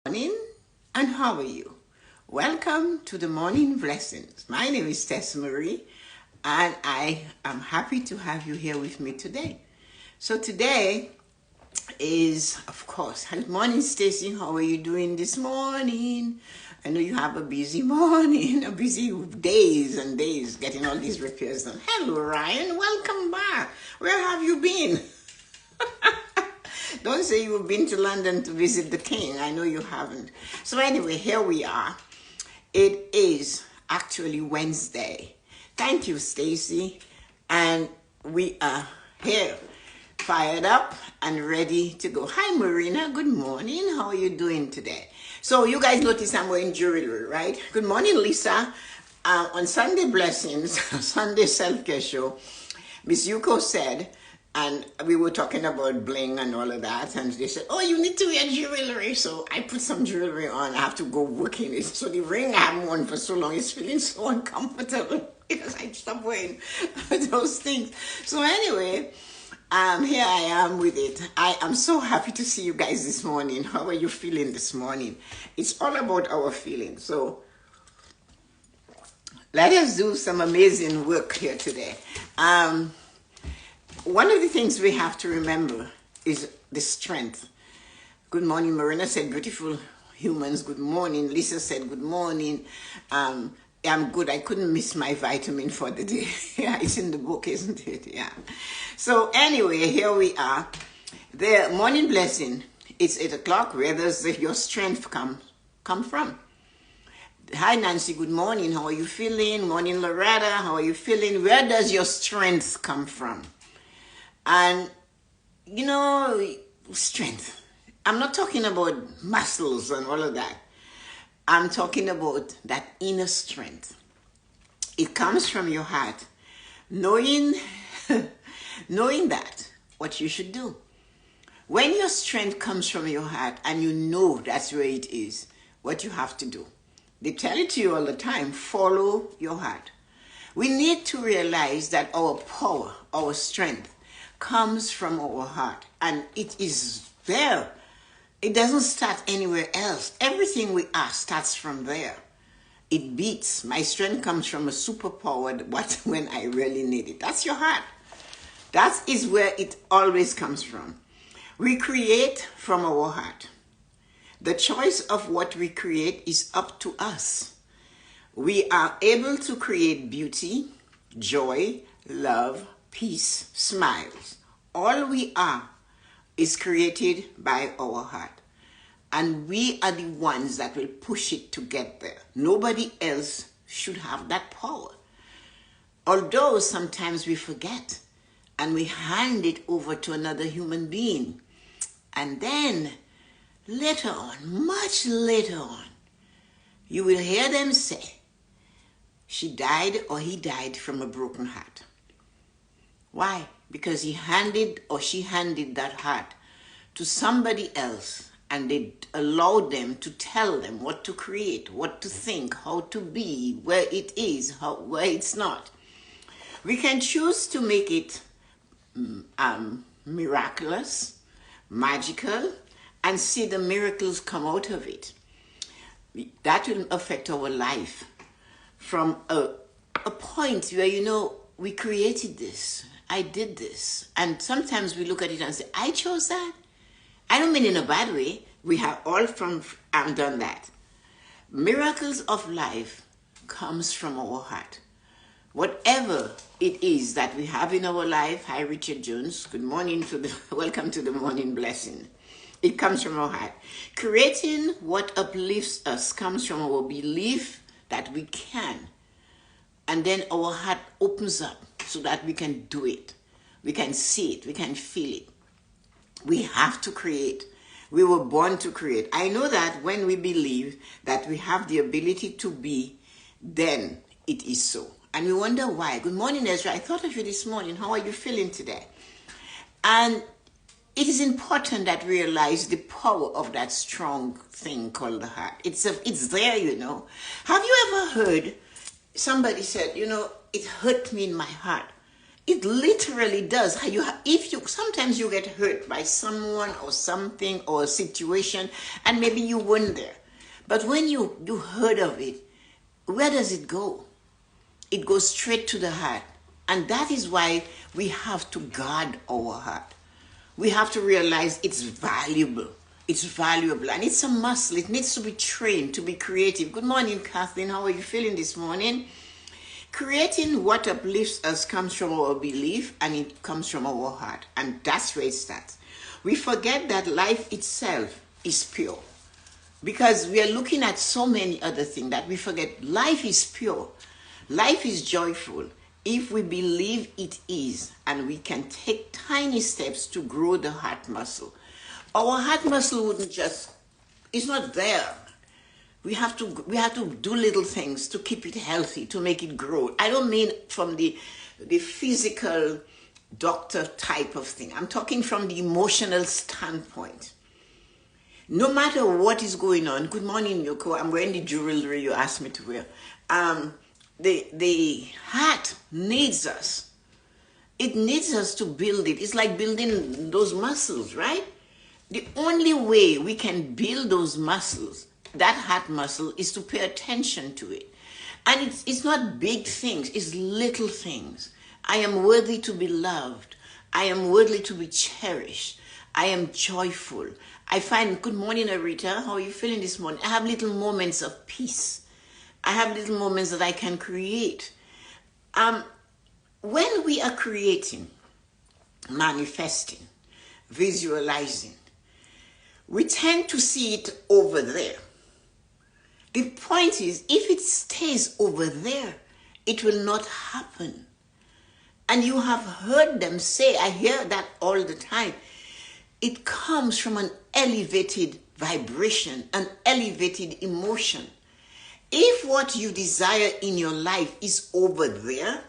Morning, and how are you? Welcome to the Morning Blessings. My name is Tessa-Marie, and I am happy to have you here with me today. So today is, of course, good morning, Stacy. How are you doing this morning? I know you have a busy morning, a busy days and days getting all these repairs done. Hello, Ryan. Welcome back. Where have you been? Don't say you've been to London to visit the king. I know you haven't. So anyway, here we are. It is actually Wednesday. Thank you, Stacy. And we are here, fired up and ready to go. Hi, Marina. Good morning. How are you doing today? So you guys notice I'm wearing jewelry, right? Good morning, Lisa. On Sunday Blessings, Sunday Self-Care Show, Miss Yuko said, and we were talking about bling and all of that, and they said, oh, you need to wear jewelry. So I put some jewelry on. I have to go work in it. So the ring I haven't worn for so long is feeling so uncomfortable because I stopped wearing those things. So anyway, here I am with it. I am so happy to see you guys this morning. How are you feeling this morning? It's all about our feelings. So let us do some amazing work here today. One of the things we have to remember is the strength. Good morning, Marina said, beautiful humans, good morning. Lisa said, good morning. I'm good. I couldn't miss my vitamin for the day. Yeah, it's in the book, isn't it? Yeah. So anyway, here we are. The morning blessing. It's 8 o'clock. Where does your strength come from? Hi, Nancy. Good morning. How are you feeling? Morning, Loretta. How are you feeling? Where does your strength come from? And, you know, strength. I'm not talking about muscles and all of that. I'm talking about that inner strength. It comes from your heart. Knowing that, what you should do. When your strength comes from your heart and you know that's where it is, what you have to do. They tell it to you all the time, follow your heart. We need to realize that our power, our strength, comes from our heart, and it is there. It doesn't start anywhere else. Everything we are starts from there. It beats. My strength comes from a superpower when I really need it. That's your heart. That is where it always comes from. We create from our heart. The choice of what we create is up to us. We are able to create beauty, joy, love, peace, smiles. All we are is created by our heart. And we are the ones that will push it to get there. Nobody else should have that power. Although sometimes we forget and we hand it over to another human being. And then later on, much later on, you will hear them say, she died or he died from a broken heart. Why? Because he handed or she handed that heart to somebody else, and they allowed them to tell them what to create, what to think, how to be, where it is, where it's not. We can choose to make it miraculous, magical, and see the miracles come out of it. That will affect our life from a point where, you know, we created this. I did this. And sometimes we look at it and say, I chose that. I don't mean in a bad way. We have all done that. Miracles of life comes from our heart. Whatever it is that we have in our life, hi Richard Jones, good morning welcome to the morning blessing. It comes from our heart. Creating what uplifts us comes from our belief that we can. And then our heart opens up so that we can do it. We can see it. We can feel it. We have to create. We were born to create. I know that when we believe that we have the ability to be, then it is so. And we wonder why. Good morning, Ezra. I thought of you this morning. How are you feeling today? And it is important that we realize the power of that strong thing called the heart. It's there, you know. Have you ever heard somebody said, you know, it hurt me in my heart. It literally does. Sometimes you get hurt by someone or something or a situation, and maybe you weren't there. But when you heard of it, where does it go? It goes straight to the heart. And that is why we have to guard our heart. We have to realize it's valuable. It's valuable. And it's a muscle. It needs to be trained to be creative. Good morning, Kathleen. How are you feeling this morning? Creating what uplifts us comes from our belief, and it comes from our heart. And that's where it starts. We forget that life itself is pure. Because we are looking at so many other things that we forget life is pure. Life is joyful if we believe it is, and we can take tiny steps to grow the heart muscle. Our heart muscle wouldn't just, it's not there. We have to do little things to keep it healthy, to make it grow. I don't mean from the physical doctor type of thing. I'm talking from the emotional standpoint. No matter what is going on, good morning, Yoko. I'm wearing the jewelry you asked me to wear. The heart needs us. It needs us to build it. It's like building those muscles, right? The only way we can build those muscles, that heart muscle, is to pay attention to it. And it's not big things, it's little things. I am worthy to be loved. I am worthy to be cherished. I am joyful. I find, good morning, Arita. How are you feeling this morning? I have little moments of peace. I have little moments that I can create. When we are creating, manifesting, visualizing, we tend to see it over there. The point is, if it stays over there, it will not happen. And you have heard them say, I hear that all the time, it comes from an elevated vibration, an elevated emotion. If what you desire in your life is over there,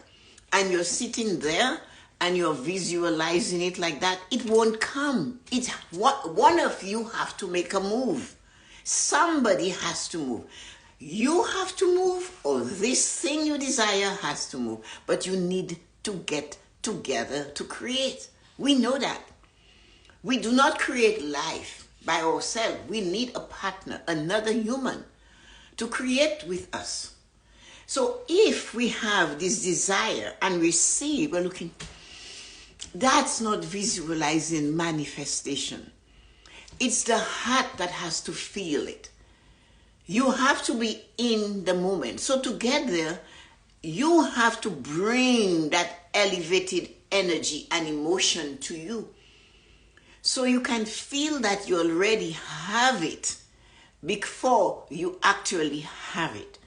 and you're sitting there, and you're visualizing it like that, it won't come. One of you have to make a move. Somebody has to move. You have to move, or this thing you desire has to move. But you need to get together to create. We know that. We do not create life by ourselves. We need a partner, another human, to create with us. So if we have this desire and we see, we're looking, that's not visualizing manifestation. It's the heart that has to feel it. You have to be in the moment. So to get there, you have to bring that elevated energy and emotion to you. So you can feel that you already have it before you actually have it.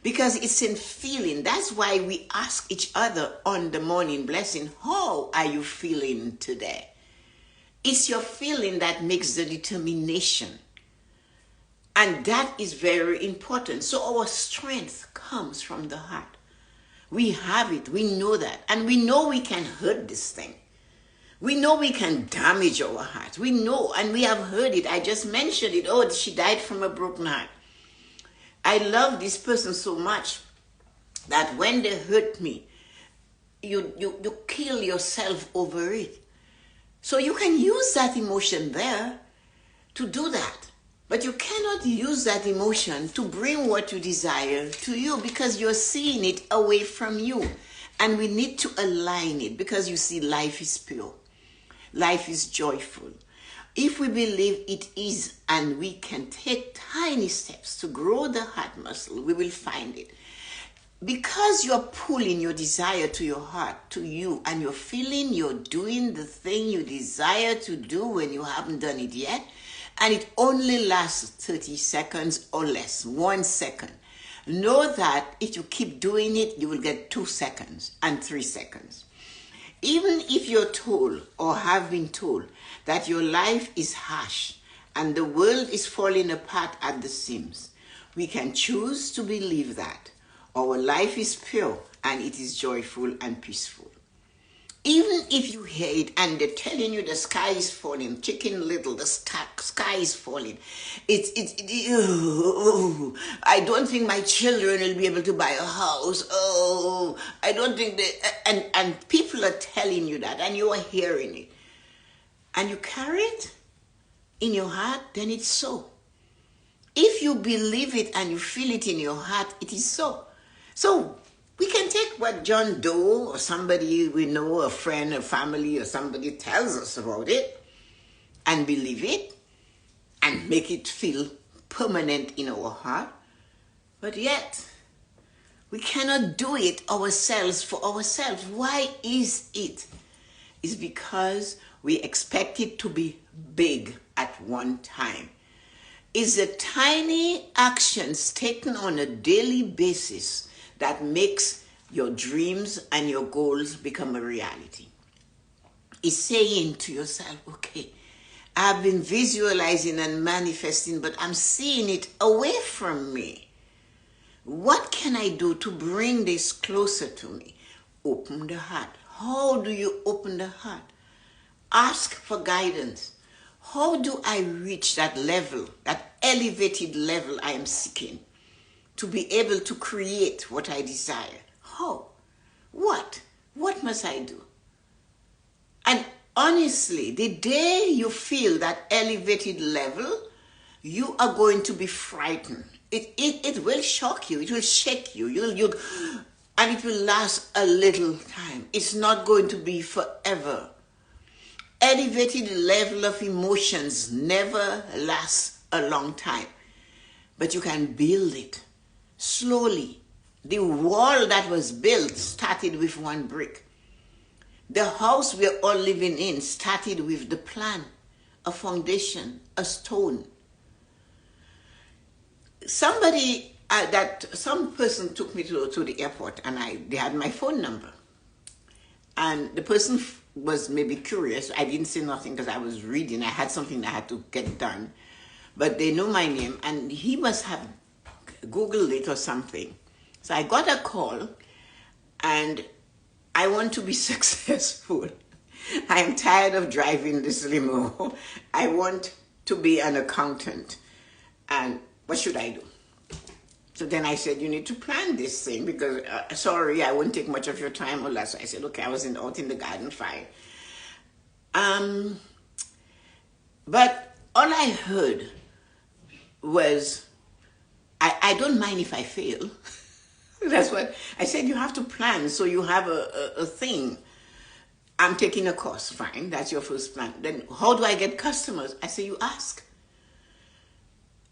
Because it's in feeling. That's why we ask each other on the morning blessing, how are you feeling today? It's your feeling that makes the determination. And that is very important. So our strength comes from the heart. We have it. We know that. And we know we can hurt this thing. We know we can damage our heart. We know, and we have heard it. I just mentioned it. Oh, she died from a broken heart. I love this person so much that when they hurt me, you kill yourself over it. So you can use that emotion there to do that. But you cannot use that emotion to bring what you desire to you because you're seeing it away from you. And we need to align it because you see, life is pure. Life is joyful. If we believe it is and we can take tiny steps to grow the heart muscle, we will find it. Because you're pulling your desire to your heart, to you, and you're feeling you're doing the thing you desire to do when you haven't done it yet, and it only lasts 30 seconds or less, 1 second. Know that if you keep doing it, you will get 2 seconds and 3 seconds. Even if you're told or have been told that your life is harsh and the world is falling apart at the seams, we can choose to believe that our life is pure and it is joyful and peaceful. Even if you hear it and they're telling you the sky is falling, Chicken Little, the sky is falling. Oh, I don't think my children will be able to buy a house. Oh, I don't think they, and people are telling you that and you are hearing it. And you carry it in your heart, then it's so. If you believe it and you feel it in your heart, it is so. So we can take what John Doe or somebody we know, a friend, a family, or somebody tells us about it and believe it and make it feel permanent in our heart. But yet, we cannot do it ourselves for ourselves. Why is it? It's because we expect it to be big at one time. It's the tiny actions taken on a daily basis that makes your dreams and your goals become a reality. It's saying to yourself, okay, I've been visualizing and manifesting, but I'm seeing it away from me. What can I do to bring this closer to me? Open the heart. How do you open the heart? Ask for guidance. How do I reach that level, that elevated level I am seeking to be able to create what I desire? How? What? What must I do? And honestly, the day you feel that elevated level, you are going to be frightened. It will shock you. It will shake you. And it will last a little time. It's not going to be forever. Elevated level of emotions never lasts a long time. But you can build it slowly. The wall that was built started with one brick. The house we're all living in started with the plan, a foundation, a stone. Some person took me to the airport and they had my phone number. And the person was maybe curious. I didn't say nothing because I was reading. I had something that I had to get done. But they know my name and he must have Googled it or something. So I got a call and I want to be successful. I am tired of driving this limo. I want to be an accountant. And what should I do? So then I said, you need to plan this thing because, sorry, I won't take much of your time or less. So I said, okay, I was out in the garden, fine. But all I heard was, I don't mind if I fail. That's what I said. You have to plan, so you have a thing. I'm taking a course, fine. That's your first plan. Then how do I get customers? I say, you ask.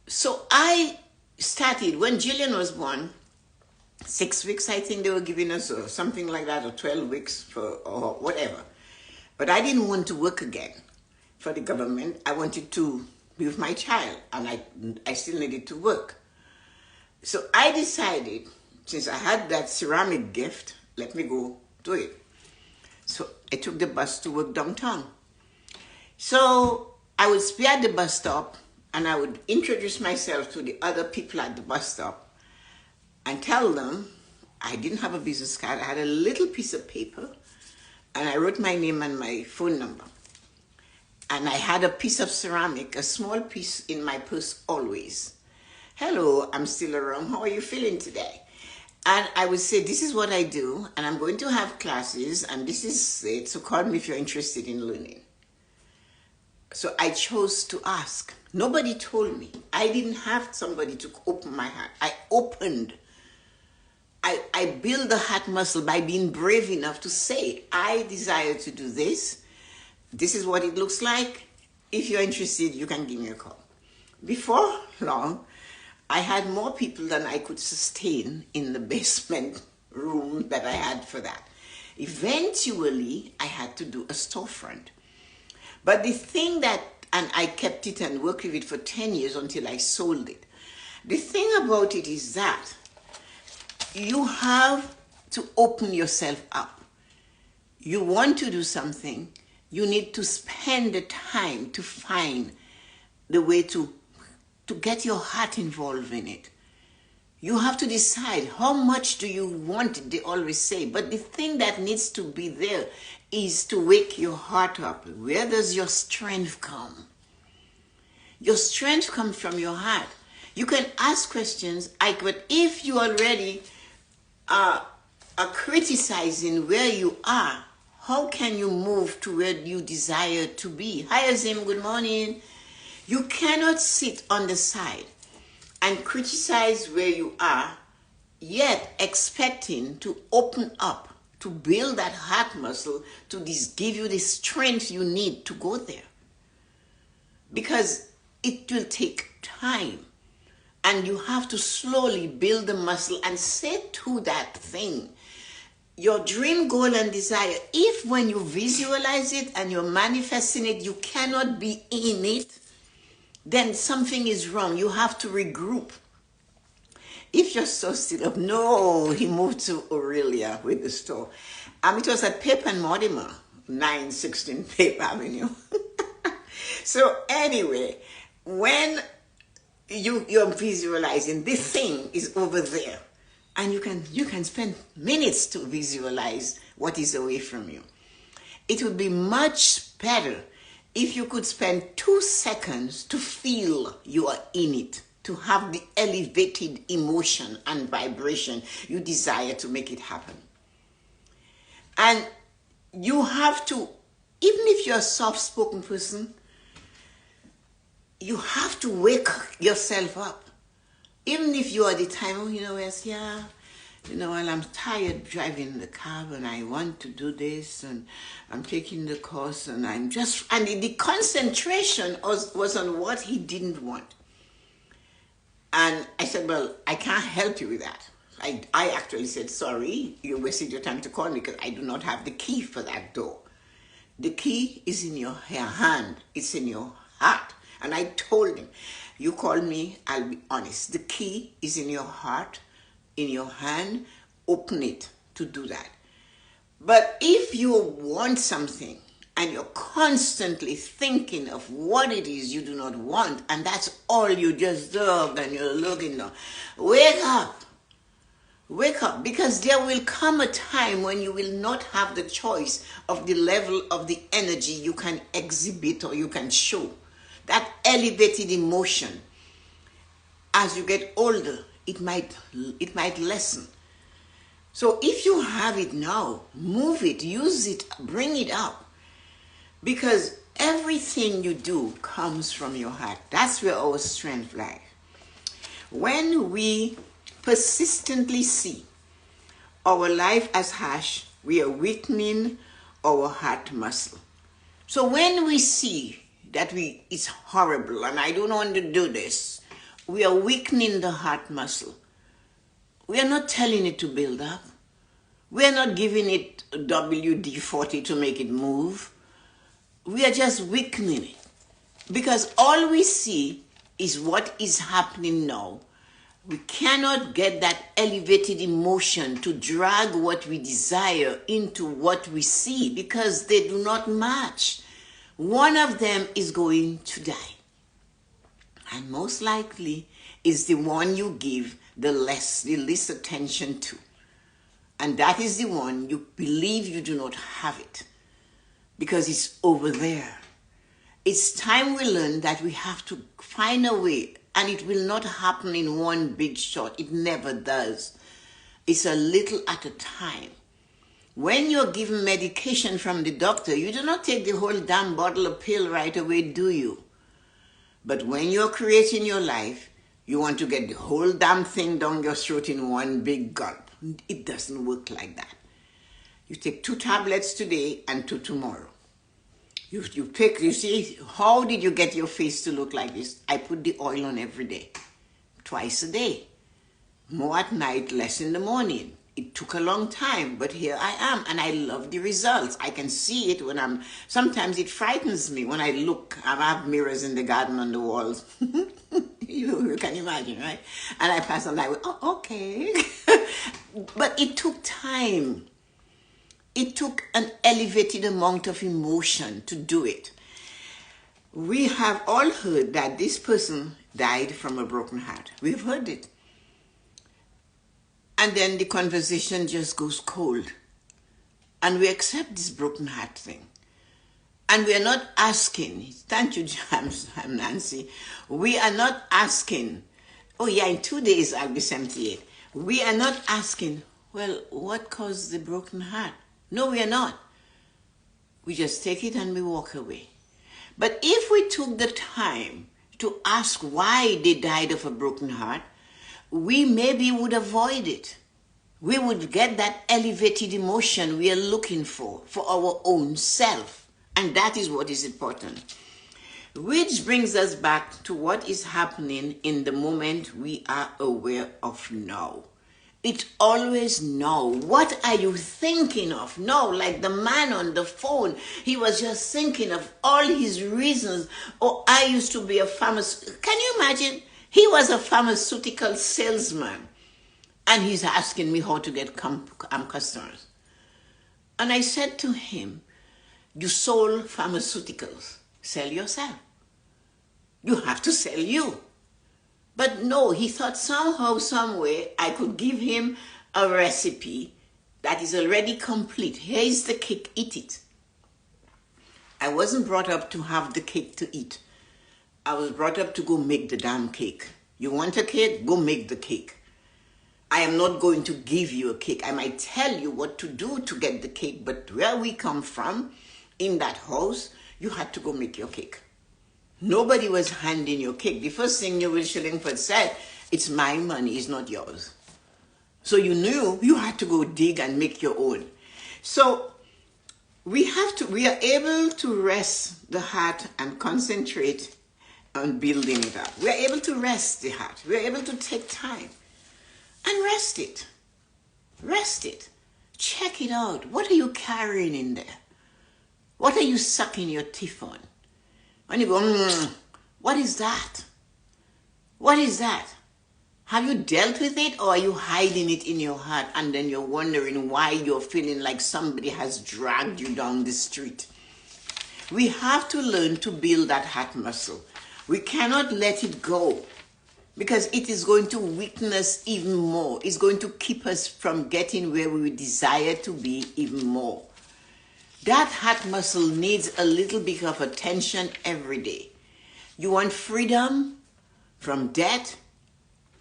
So I started, when Jillian was born, 6 weeks, I think they were giving us something like that, or 12 weeks or whatever. But I didn't want to work again for the government. I wanted to be with my child, and I still needed to work. So I decided, since I had that ceramic gift, let me go do it. So I took the bus to work downtown. So I would be at the bus stop and I would introduce myself to the other people at the bus stop and tell them I didn't have a business card. I had a little piece of paper and I wrote my name and my phone number. And I had a piece of ceramic, a small piece in my purse always. Hello, I'm still around. How are you feeling today? And I would say, this is what I do, and I'm going to have classes, and this is it, so call me if you're interested in learning. So I chose to ask. Nobody told me. I didn't have somebody to open my heart. I opened. I built the heart muscle by being brave enough to say, I desire to do this. This is what it looks like. If you're interested, you can give me a call. Before long, I had more people than I could sustain in the basement room that I had for that. Eventually, I had to do a storefront. But the thing that, and I kept it and worked with it for 10 years until I sold it. The thing about it is that you have to open yourself up. You want to do something, you need to spend the time to find the way to get your heart involved in it. You have to decide how much do you want it, they always say. But the thing that needs to be there is to wake your heart up. Where does your strength come? Your strength comes from your heart. You can ask questions, but if you already are criticizing where you are, how can you move to where you desire to be? Hi, Azim, good morning. You cannot sit on the side and criticize where you are, yet expecting to open up, to build that heart muscle, to give you the strength you need to go there. Because it will take time. And you have to slowly build the muscle and say to that thing, your dream, goal, and desire, if when you visualize it and you're manifesting it, you cannot be in it, then something is wrong. You have to regroup. If you're so still up, no, he moved to Aurelia with the store. It was at Pape and Mortimer, 916 Pape Avenue. So anyway, when you're visualizing, this thing is over there. And you can spend minutes to visualize what is away from you. It would be much better if you could spend 2 seconds to feel you are in it, to have the elevated emotion and vibration you desire to make it happen. And you have to, even if you're a soft-spoken person, you have to wake yourself up. Even if you are the time, well, I'm tired driving the car and I want to do this and I'm taking the course and and the concentration was on what he didn't want. And I said, well, I can't help you with that. I actually said, sorry, you wasted your time to call me because I do not have the key for that door. The key is in your hand. It's in your heart. And I told him, you call me, I'll be honest. The key is in your heart, in your hand. Open it to do that. But if you want something and you're constantly thinking of what it is you do not want, and that's all you just dug and you're looking at, wake up. Wake up, because there will come a time when you will not have the choice of the level of the energy you can exhibit or you can show. That elevated emotion, as you get older, it might lessen. So if you have it now, move it, use it, bring it up. Because everything you do comes from your heart. That's where our strength lies. When we persistently see our life as harsh, we are weakening our heart muscle. So when we see that it's horrible and I don't want to do this, we are weakening the heart muscle. We are not telling it to build up. We are not giving it WD-40 to make it move. We are just weakening it. Because all we see is what is happening now. We cannot get that elevated emotion to drag what we desire into what we see because they do not match. One of them is going to die. And most likely is the one you give the least attention to. And that is the one you believe you do not have it because it's over there. It's time we learn that we have to find a way, and it will not happen in one big shot. It never does. It's a little at a time. When you're given medication from the doctor, you do not take the whole damn bottle of pill right away, do you? But when you're creating your life, you want to get the whole damn thing down your throat in one big gulp. It doesn't work like that. You take 2 tablets today and 2 tomorrow. You see, how did you get your face to look like this? I put the oil on every day, twice a day. More at night, less in the morning. It took a long time, but here I am, and I love the results. I can see it when sometimes it frightens me when I look. I have mirrors in the garden on the walls. You can imagine, right? And I pass on, okay. But it took time. It took an elevated amount of emotion to do it. We have all heard that this person died from a broken heart. We've heard it. And then the conversation just goes cold. And we accept this broken heart thing. And we are not asking, thank you, James, I'm Nancy. We are not asking, oh yeah, in 2 days I'll be 78. We are not asking, well, what caused the broken heart? No, we are not. We just take it and we walk away. But if we took the time to ask why they died of a broken heart, we maybe would avoid it. We would get that elevated emotion we are looking for our own self. And that is what is important. Which brings us back to what is happening in the moment we are aware of now. It's always now. What are you thinking of? No, like the man on the phone, he was just thinking of all his reasons. Oh, I used to be a pharmacist. Can you imagine? He was a pharmaceutical salesman. And he's asking me how to get customers. And I said to him, you sold pharmaceuticals. Sell yourself. You have to sell you. But no, he thought somehow, some way, I could give him a recipe that is already complete. Here is the cake, eat it. I wasn't brought up to have the cake to eat. I was brought up to go make the damn cake. You want a cake? Go make the cake. I am not going to give you a cake. I might tell you what to do to get the cake, but where we come from, in that house, you had to go make your cake. Nobody was handing your cake. The first thing Newell Shillingford said, it's my money, it's not yours. So you knew you had to go dig and make your own. So we are able to rest the heart and concentrate on building it up. We are able to rest the heart. We are able to take time and rest it. Rest it. Check it out. What are you carrying in there? What are you sucking your teeth on? When you go, what is that? What is that? Have you dealt with it, or are you hiding it in your heart and then you're wondering why you're feeling like somebody has dragged you down the street? We have to learn to build that heart muscle. We cannot let it go because it is going to weaken us even more. It's going to keep us from getting where we desire to be even more. That heart muscle needs a little bit of attention every day. You want freedom from debt?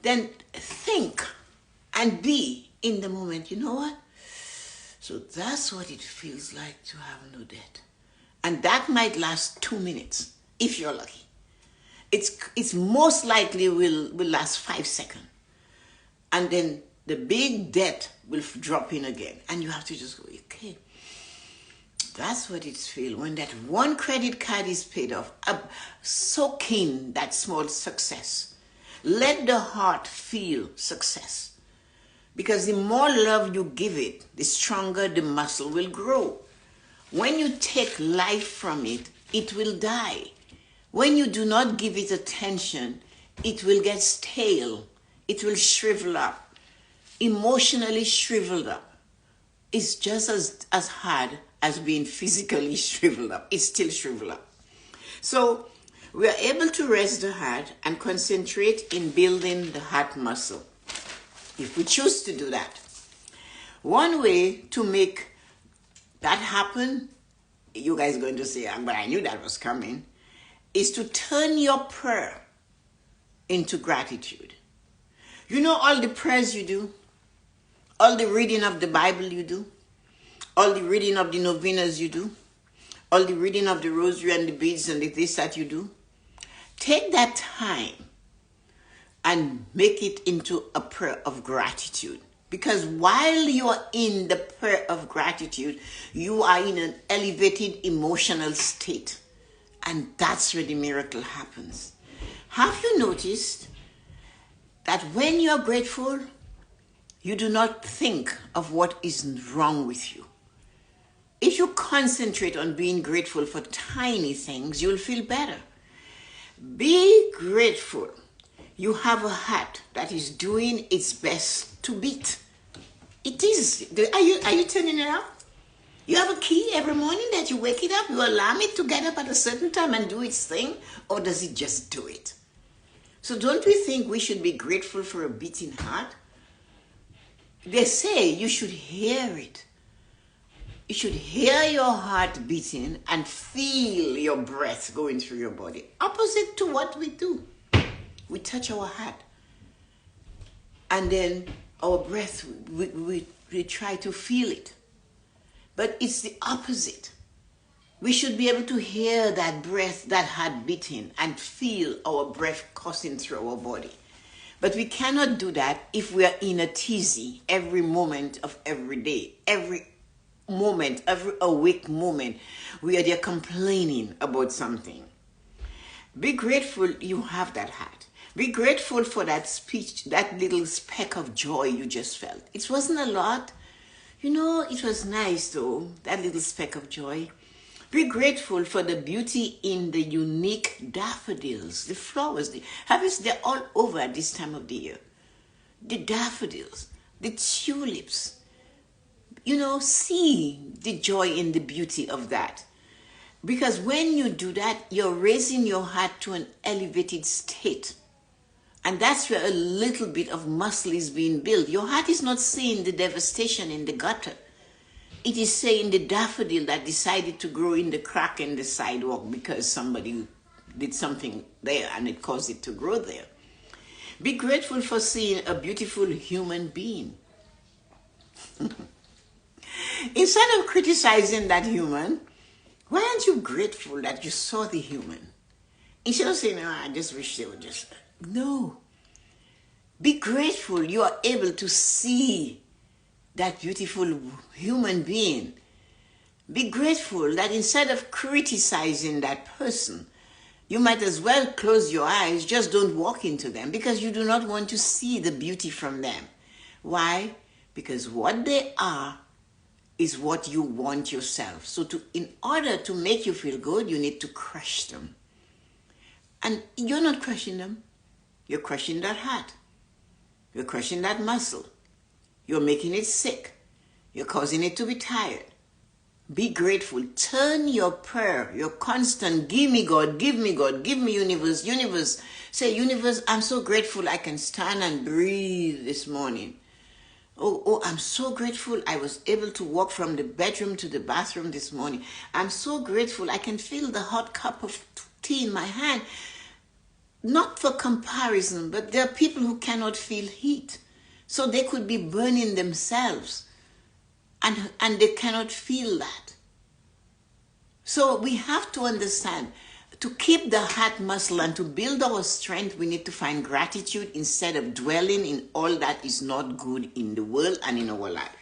Then think and be in the moment. You know what? So that's what it feels like to have no debt. And that might last 2 minutes, if you're lucky. It's most likely will last 5 seconds. And then the big debt will drop in again. And you have to just go, okay. That's what it feels when that one credit card is paid off. Soak in that small success. Let the heart feel success. Because the more love you give it, the stronger the muscle will grow. When you take life from it, it will die. When you do not give it attention, it will get stale. It will shrivel up. Emotionally shriveled up. It's just as hard as being physically shriveled up. It's still shriveled up. So we are able to rest the heart and concentrate in building the heart muscle, if we choose to do that. One way to make that happen, you guys are going to say, but I knew that was coming, is to turn your prayer into gratitude. You know all the prayers you do, all the reading of the Bible you do, all the reading of the novenas you do, all the reading of the rosary and the beads and the this that you do. Take that time and make it into a prayer of gratitude. Because while you are in the prayer of gratitude, you are in an elevated emotional state. And that's where the miracle happens. Have you noticed that when you are grateful, you do not think of what is wrong with you? If you concentrate on being grateful for tiny things, you'll feel better. Be grateful. You have a heart that is doing its best to beat. It is. Are you turning it up? You have a key every morning that you wake it up. You alarm it to get up at a certain time and do its thing, or does it just do it? So don't we think we should be grateful for a beating heart? They say you should hear it. You should hear your heart beating and feel your breath going through your body. Opposite to what we do. We touch our heart. And then our breath, we try to feel it. But it's the opposite. We should be able to hear that breath, that heart beating, and feel our breath coursing through our body. But we cannot do that if we are in a tizzy every moment of every day, every moment, every awake moment. We are there complaining about something. Be grateful you have that heart. Be grateful for that speech, that little speck of joy you just felt. It wasn't a lot. It was nice though, that little speck of joy. Be grateful for the beauty in the unique daffodils, the flowers. They're all over at this time of the year. The daffodils, the tulips. See the joy in the beauty of that. Because when you do that, you're raising your heart to an elevated state. And that's where a little bit of muscle is being built. Your heart is not seeing the devastation in the gutter. It is saying the daffodil that decided to grow in the crack in the sidewalk because somebody did something there and it caused it to grow there. Be grateful for seeing a beautiful human being. Instead of criticizing that human, why aren't you grateful that you saw the human? Instead of saying, I just wish they would just... No. Be grateful you are able to see that beautiful human being. Be grateful that instead of criticizing that person, you might as well close your eyes, just don't walk into them because you do not want to see the beauty from them. Why? Because what they are is what you want yourself. So in order to make you feel good, you need to crush them. And you're not crushing them. You're crushing that heart. You're crushing that muscle. You're making it sick. You're causing it to be tired. Be grateful. Turn your prayer, your constant, give me God, give me God, give me universe, universe. Say, universe, I'm so grateful I can stand and breathe this morning. Oh, I'm so grateful I was able to walk from the bedroom to the bathroom this morning. I'm so grateful I can feel the hot cup of tea in my hand. Not for comparison, but there are people who cannot feel heat. So they could be burning themselves and they cannot feel that. So we have to understand, to keep the heart muscle and to build our strength, we need to find gratitude instead of dwelling in all that is not good in the world and in our life.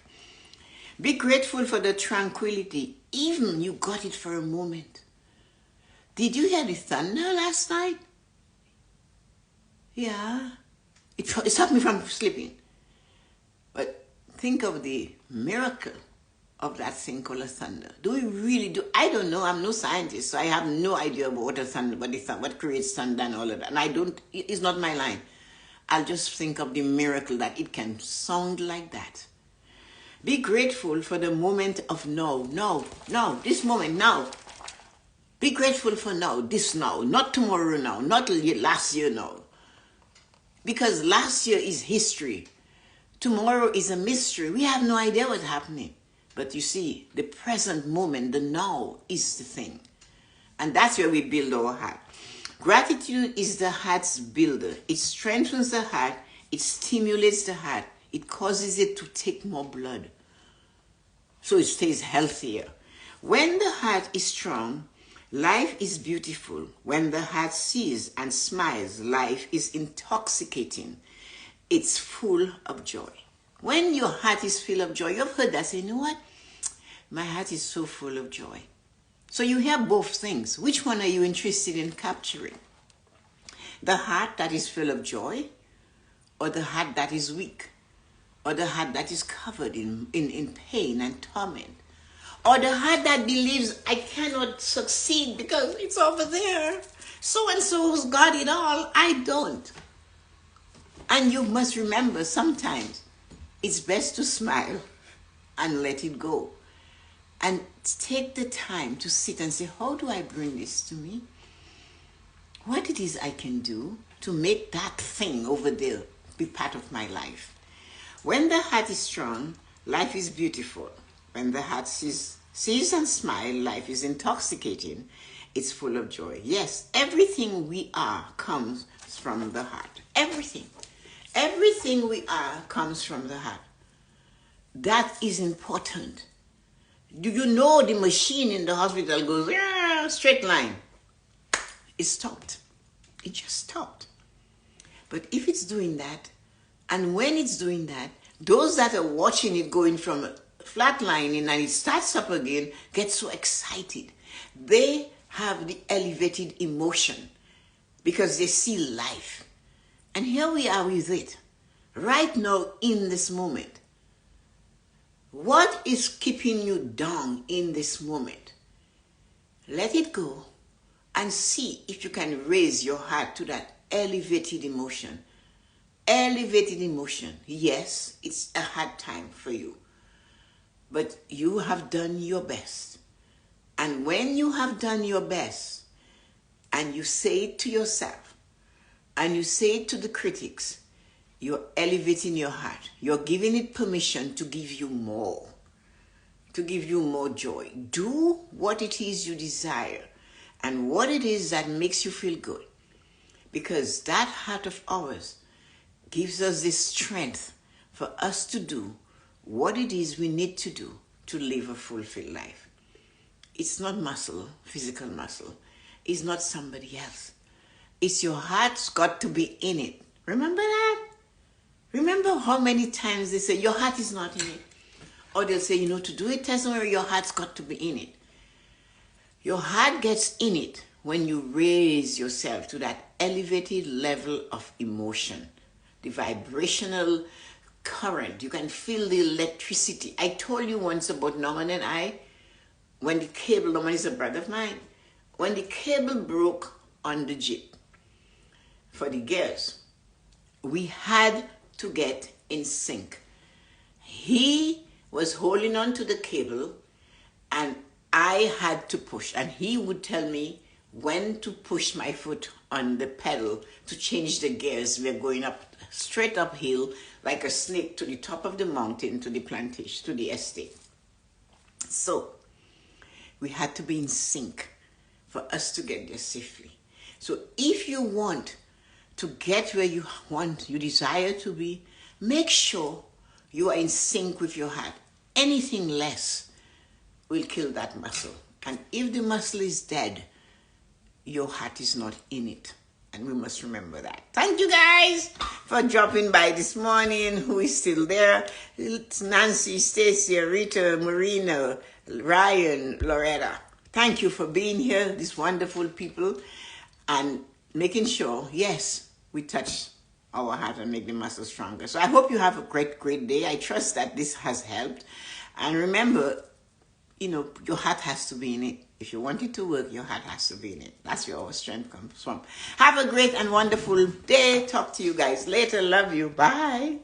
Be grateful for the tranquility, even you got it for a moment. Did you hear the thunder last night? Yeah, it stopped me from sleeping. But think of the miracle of that thing called a thunder. Do we really do? I don't know. I'm no scientist, so I have no idea about what a thunder, what creates thunder and all of that. And it's not my line. I'll just think of the miracle that it can sound like that. Be grateful for the moment of now, this moment now. Be grateful for now, this now, not tomorrow now, not last year now. Because last year is history. Tomorrow is a mystery. We have no idea what's happening. But you see, the present moment, the now, is the thing. And that's where we build our heart. Gratitude is the heart's builder. It strengthens the heart. It stimulates the heart. It causes it to take more blood. So it stays healthier. When the heart is strong, life is beautiful. When the heart sees and smiles, life is intoxicating. It's full of joy. When your heart is full of joy, you've heard that say, you know what? My heart is so full of joy. So you hear both things. Which one are you interested in capturing? The heart that is full of joy, or the heart that is weak, or the heart that is covered in pain and torment? Or the heart that believes I cannot succeed because it's over there. So-and-so's got it all. I don't. And you must remember, sometimes it's best to smile and let it go. And take the time to sit and say, how do I bring this to me? What it is I can do to make that thing over there be part of my life? When the heart is strong, life is beautiful. When the heart sees and smiles, life is intoxicating. It's full of joy. Yes, everything we are comes from the heart. Everything. Everything we are comes from the heart. That is important. Do you know the machine in the hospital goes, yeah, straight line? It stopped. It just stopped. But if it's doing that, and when it's doing that, those that are watching it going from flatlining and it starts up again get so excited. They have the elevated emotion because they see life. And here we are with it, right now in this moment. What is keeping you down in this moment? Let it go and see if you can raise your heart to that elevated emotion. Elevated emotion. Yes, it's a hard time for you, but you have done your best. And when you have done your best, and you say it to yourself, and you say it to the critics, you're elevating your heart. You're giving it permission to give you more joy. Do what it is you desire and what it is that makes you feel good. Because that heart of ours gives us this strength for us to do what it is we need to do to live a fulfilled life. It's not muscle, physical muscle. It's not somebody else. It's your heart's got to be in it. Remember that? Remember how many times they say, your heart is not in it. Or they'll say, to do it, Tessa-Marie, your heart's got to be in it. Your heart gets in it when you raise yourself to that elevated level of emotion, the vibrational current. You can feel the electricity. I told you once about Norman and I, when the cable, Norman is a brother of mine, when the cable broke on the Jeep for the gears, we had to get in sync. He was holding on to the cable and I had to push, and he would tell me when to push my foot on the pedal to change the gears. We're going up, straight uphill like a snake to the top of the mountain, to the plantation, to the estate. So we had to be in sync for us to get there safely. So if you want to get where you desire to be, make sure you are in sync with your heart. Anything less will kill that muscle. And if the muscle is dead, your heart is not in it. And we must remember that. Thank you guys for dropping by this morning. Who is still there? It's Nancy, Stacy, Rita, Marina, Ryan, Loretta. Thank you for being here, these wonderful people, and making sure, yes, we touch our heart and make the muscle stronger. So I hope you have a great, great day. I trust that this has helped. And remember, your heart has to be in it. If you want it to work, your heart has to be in it. That's where our strength comes from. Have a great and wonderful day. Talk to you guys later. Love you. Bye.